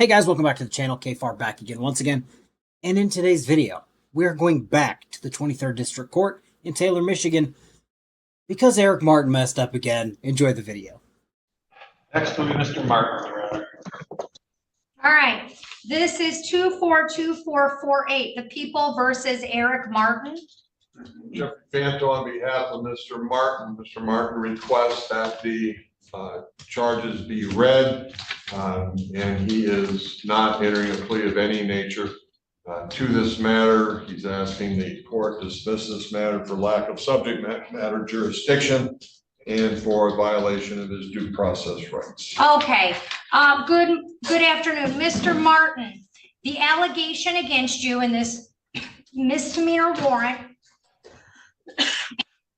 Hey guys, welcome back to the channel. KFARR back again once again. And in today's video, we're going back to the 23rd District Court in Taylor, Michigan, because Eric Martin messed up again. Enjoy the video. Next will be Mr. Martin, Your Honor. All right, this is 242448, the People versus Eric Martin. Jeffrey Fanto on behalf of Mr. Martin. Mr. Martin requests that the charges be read, and he is not entering a plea of any nature to this matter. He's asking the court dismiss this matter for lack of subject matter jurisdiction and for violation of his due process rights. Okay, good afternoon, Mr. Martin. The allegation against you in this misdemeanor warrant,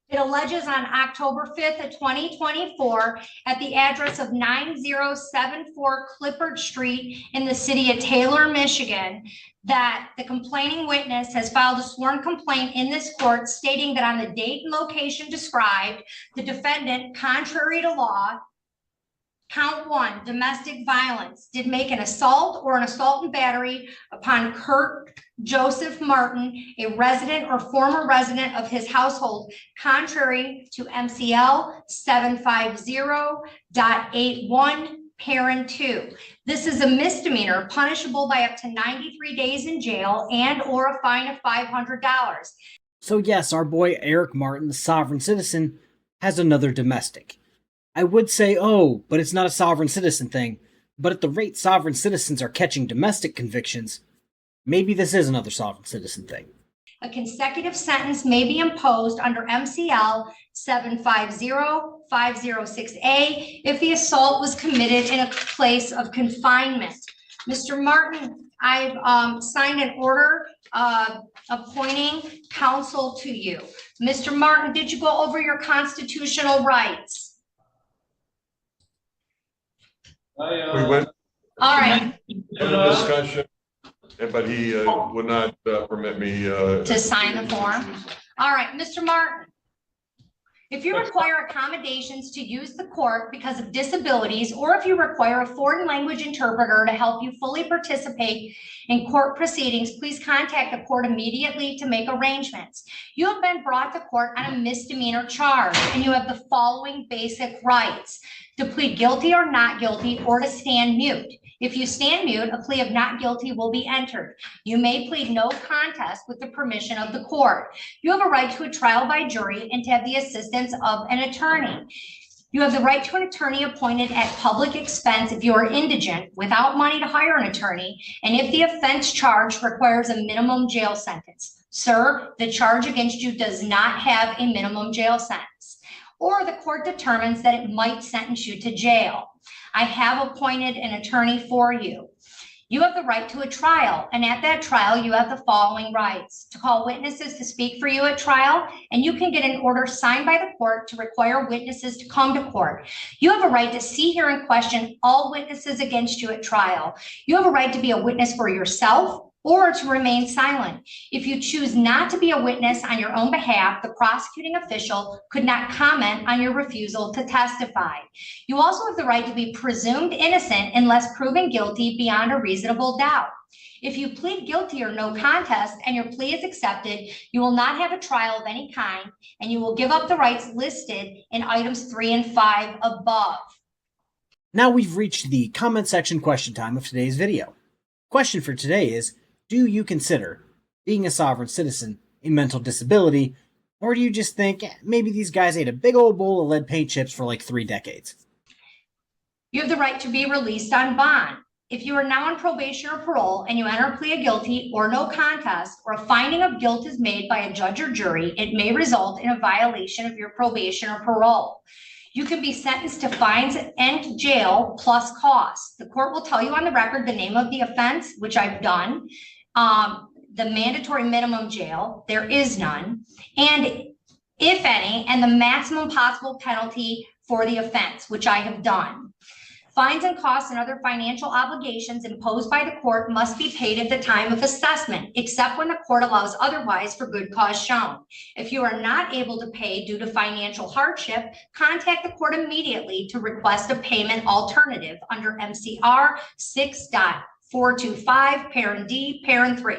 it alleges on October 5th of 2024 at the address of 9074 Clifford Street in the city of Taylor, Michigan, that the complaining witness has filed a sworn complaint in this court stating that on the date and location described, the defendant, contrary to law, count one, domestic violence, did make an assault or an assault and battery upon Kurt Joseph Martin, a resident or former resident of his household, contrary to MCL 750.81, parent 2. This is a misdemeanor punishable by up to 93 days in jail and or a fine of $500. So yes, our boy Eric Martin, the sovereign citizen, has another domestic. I would say, oh, but it's not a sovereign citizen thing. But at the rate sovereign citizens are catching domestic convictions, maybe this is another sovereign citizen thing. A consecutive sentence may be imposed under MCL 750.506A if the assault was committed in a place of confinement. Mr. Martin, I've signed an order appointing counsel to you. Mr. Martin, did you go over your constitutional rights? We went All right, into discussion, but he would not permit me to sign the form. All right, Mr. Martin, if you require accommodations to use the court because of disabilities, or if you require a foreign language interpreter to help you fully participate in court proceedings, please contact the court immediately to make arrangements. You have been brought to court on a misdemeanor charge, and you have the following basic rights: to plead guilty or not guilty, or to stand mute. If you stand mute, a plea of not guilty will be entered. You may plead no contest with the permission of the court. You have a right to a trial by jury and to have the assistance of an attorney. You have the right to an attorney appointed at public expense if you are indigent, without money to hire an attorney, and if the offense charged requires a minimum jail sentence. Sir, the charge against you does not have a minimum jail sentence, or the court determines that it might sentence you to jail. I have appointed an attorney for you. You have the right to a trial, and at that trial, you have the following rights: to call witnesses to speak for you at trial, and you can get an order signed by the court to require witnesses to come to court. You have a right to see, hear, and question all witnesses against you at trial. You have a right to be a witness for yourself or to remain silent. If you choose not to be a witness on your own behalf, the prosecuting official could not comment on your refusal to testify. You also have the right to be presumed innocent unless proven guilty beyond a reasonable doubt. If you plead guilty or no contest and your plea is accepted, you will not have a trial of any kind, and you will give up the rights listed in items 3 and 5 above. Now we've reached the comment section question time of today's video. Question for today is, do you consider being a sovereign citizen a mental disability, or do you just think maybe these guys ate a big old bowl of lead paint chips for like 3 decades? You have the right to be released on bond. If you are now on probation or parole and you enter a plea of guilty or no contest, or a finding of guilt is made by a judge or jury, it may result in a violation of your probation or parole. You can be sentenced to fines and jail plus costs. The court will tell you on the record the name of the offense, which I've done, the mandatory minimum jail, there is none, and if any, and the maximum possible penalty for the offense, which I have done. Fines and costs and other financial obligations imposed by the court must be paid at the time of assessment, except when the court allows otherwise for good cause shown. If you are not able to pay due to financial hardship, contact the court immediately to request a payment alternative under MCR 6.5 425, parent D, parent 3.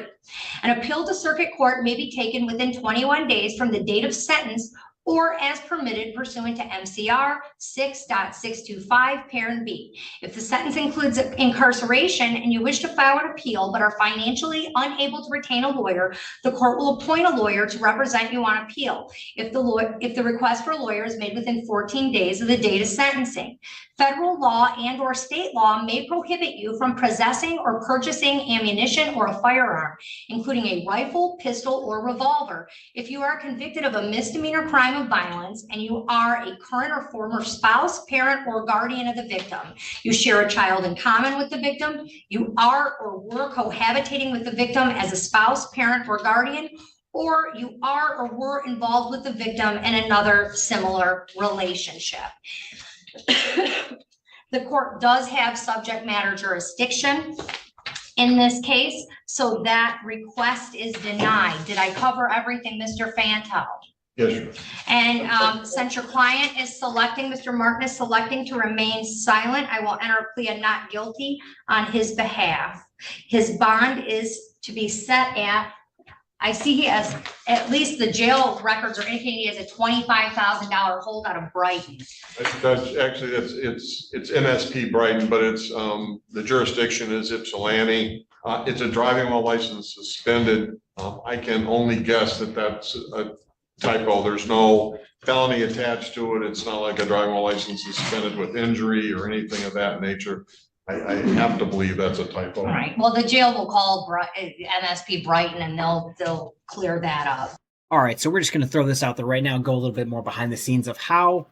An appeal to circuit court may be taken within 21 days from the date of sentence or as permitted pursuant to MCR 6.625, parent B. If the sentence includes incarceration and you wish to file an appeal but are financially unable to retain a lawyer, the court will appoint a lawyer to represent you on appeal if the request for a lawyer is made within 14 days of the date of sentencing. Federal law and or state law may prohibit you from possessing or purchasing ammunition or a firearm, including a rifle, pistol, or revolver. If you are convicted of a misdemeanor crime of violence and you are a current or former spouse, parent, or guardian of the victim, you share a child in common with the victim, you are or were cohabitating with the victim as a spouse, parent, or guardian, or you are or were involved with the victim in another similar relationship. The court does have subject matter jurisdiction in this case, so that request is denied. Did I cover everything, Mr. Fanto? Yes, sir. And since your client is selecting, Mr. Martin is selecting to remain silent, I will enter a plea of not guilty on his behalf. His bond is to be set at, I see he has, at least the jail records are indicating he has a $25,000 hold out of Brighton. That's actually, it's MSP Brighton, but it's, the jurisdiction is Ypsilanti. It's a driving while license suspended. I can only guess that that's a typo. There's no felony attached to it. It's not like a driving while license suspended with injury or anything of that nature. I have to believe that's a typo. All right, well, the jail will call MSP Brighton and they'll clear that up. All right, so we're just going to throw this out there right now and go a little bit more behind the scenes of how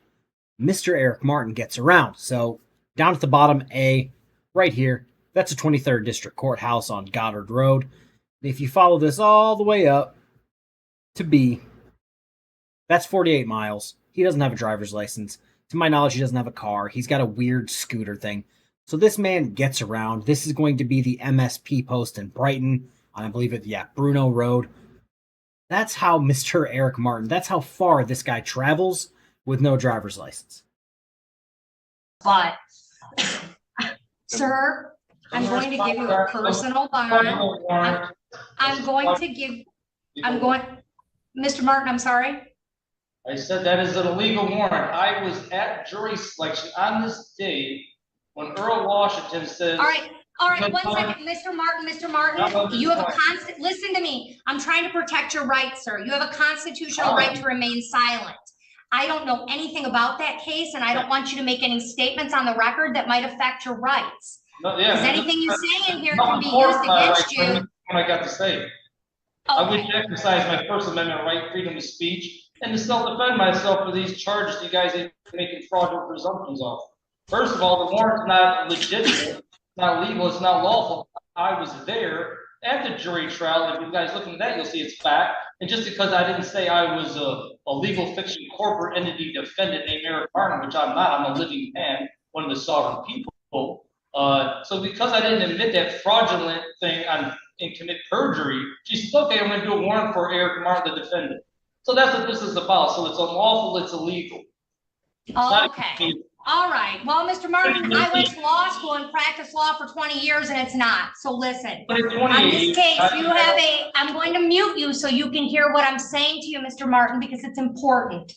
Mr. Eric Martin gets around. So down at the bottom, A, right here, that's a 23rd District Courthouse on Goddard Road. If you follow this all the way up to B, that's 48 miles. He doesn't have a driver's license. To my knowledge, he doesn't have a car. He's got a weird scooter thing. So this man gets around. This is going to be the MSP post in Brighton on, I believe it, yeah, Bruno Road. That's how Mr. Eric Martin, that's how far this guy travels with no driver's license. But, sir, I'm going to give you a personal bond. Mr. Martin, I'm sorry. I said that is an illegal warrant. I was at jury selection on this day when Earl Washington said. All right, 1 second, Mr. Martin, you have a listen to me. I'm trying to protect your rights, sir. You have a constitutional right to remain silent. I don't know anything about that case, and I don't want you to make any statements on the record that might affect your rights. Because anything you say in here can be used against you. What I got to say. Okay. I wish to exercise my First Amendment right, freedom of speech, and to self-defend myself for these charges you guys are making fraudulent presumptions of. First of all, the warrant's not legitimate, it's not legal, it's not lawful. I was there at the jury trial. If you guys look at that, you'll see it's fact. And just because I didn't say I was a legal fiction corporate entity defendant named Eric Martin, which I'm not, I'm a living man, one of the sovereign people. So because I didn't admit that fraudulent thing and commit perjury, she said, okay, I'm going to do a warrant for Eric Martin, the defendant. So that's what this is about. So it's unlawful, it's illegal. Okay. All right. Well, Mr. Martin, I went to law school and practiced law for 20 years and it's not. So listen, on this case, I'm going to mute you so you can hear what I'm saying to you, Mr. Martin, because it's important.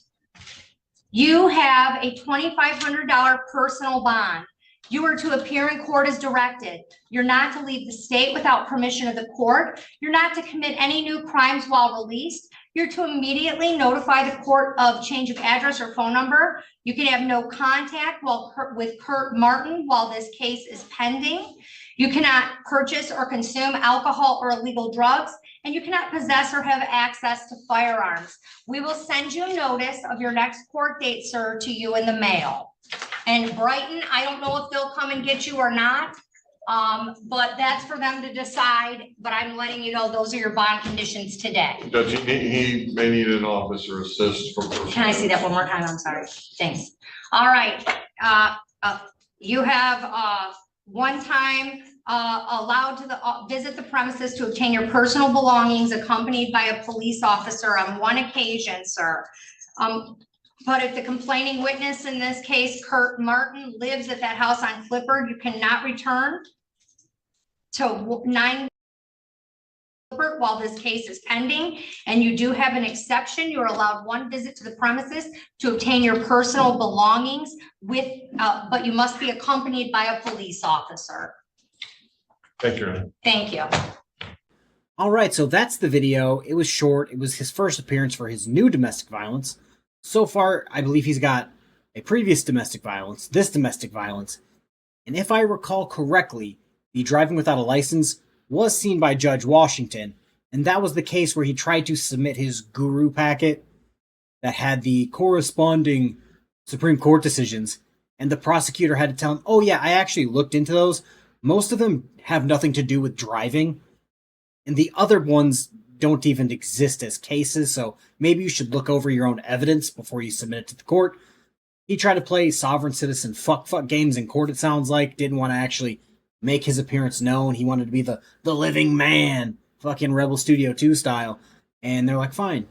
You have a $2,500 personal bond. You are to appear in court as directed. You're not to leave the state without permission of the court. You're not to commit any new crimes while released. You're to immediately notify the court of change of address or phone number. You can have no contact with Kurt Martin while this case is pending. You cannot purchase or consume alcohol or illegal drugs, and you cannot possess or have access to firearms. We will send you notice of your next court date, sir, to you in the mail. And Brighton, I don't know if they'll come and get you or not, but that's for them to decide. But I'm letting you know those are your bond conditions today. Judge, he may need an officer assist from. Can I see that one more time? I'm sorry. Thanks. All right. You have one time allowed to visit the premises to obtain your personal belongings accompanied by a police officer on one occasion, sir. But if the complaining witness in this case, Kurt Martin, lives at that house on Clifford, you cannot return. to 9 while this case is pending, and you do have an exception. You're allowed 1 visit to the premises to obtain your personal belongings with, but you must be accompanied by a police officer. Thank you, Your Honor. Thank you. All right, so that's the video. It was short. It was his first appearance for his new domestic violence. So far, I believe he's got a previous domestic violence, this domestic violence. And if I recall correctly, the driving without a license was seen by Judge Washington, and that was the case where he tried to submit his guru packet that had the corresponding Supreme Court decisions, and the prosecutor had to tell him, oh yeah, I actually looked into those. Most of them have nothing to do with driving, and the other ones don't even exist as cases, so maybe you should look over your own evidence before you submit it to the court. He tried to play sovereign citizen fuck games in court, it sounds like. Didn't want to actually make his appearance known. He wanted to be the living man, fucking Rebel Studio 2 style. And they're like, fine.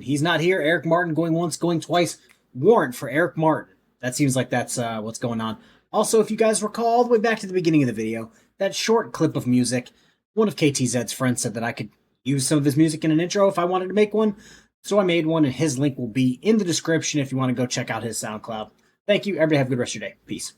He's not here. Eric Martin going once, going twice. Warrant for Eric Martin. That seems like that's what's going on. Also, if you guys recall all the way back to the beginning of the video, that short clip of music, one of KTZ's friends said that I could use some of his music in an intro if I wanted to make one. So I made one, and his link will be in the description if you want to go check out his SoundCloud. Thank you. Everybody have a good rest of your day. Peace.